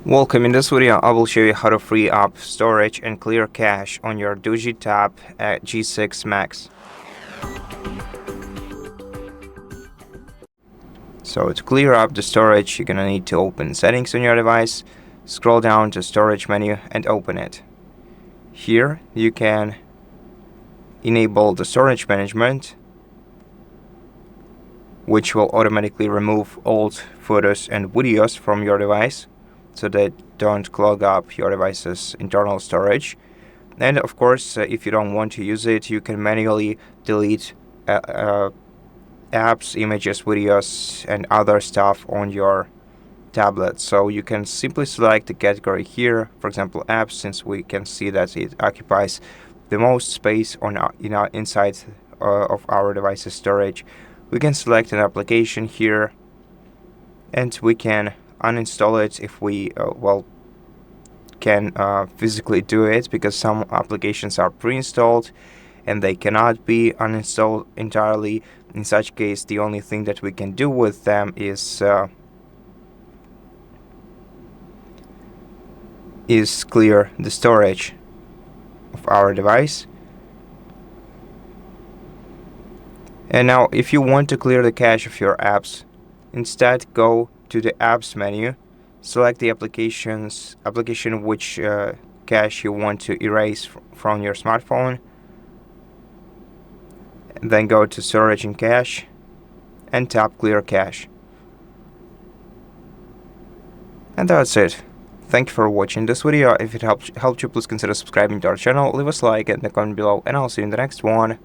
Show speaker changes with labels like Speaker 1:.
Speaker 1: Welcome. In this video, I will show you how to free up storage and clear cache on your DOOGEE Tab G6 Max. So to clear up the storage, you're gonna need to open Settings on your device, scroll down to Storage menu and open it. Here you can enable the storage management, which will automatically remove old photos and videos from your device, so they don't clog up your device's internal storage. And of course, if you don't want to use it, you can manually delete apps, images, videos, and other stuff on your tablet. So you can simply select the category here, for example apps, since we can see that it occupies the most space on inside of our device's storage. We can select an application here, and we can uninstall it if we can physically do it, because some applications are pre-installed and they cannot be uninstalled entirely. In such case, the only thing that we can do with them is clear the storage of our device. And now if you want to clear the cache of your apps, instead go to the apps menu, select the application which cache you want to erase from your smartphone, and then go to storage and cache and tap clear cache. And that's it. Thank you for watching this video. If it helped you, please consider subscribing to our channel, leave us a like and a comment below, and I'll see you in the next one.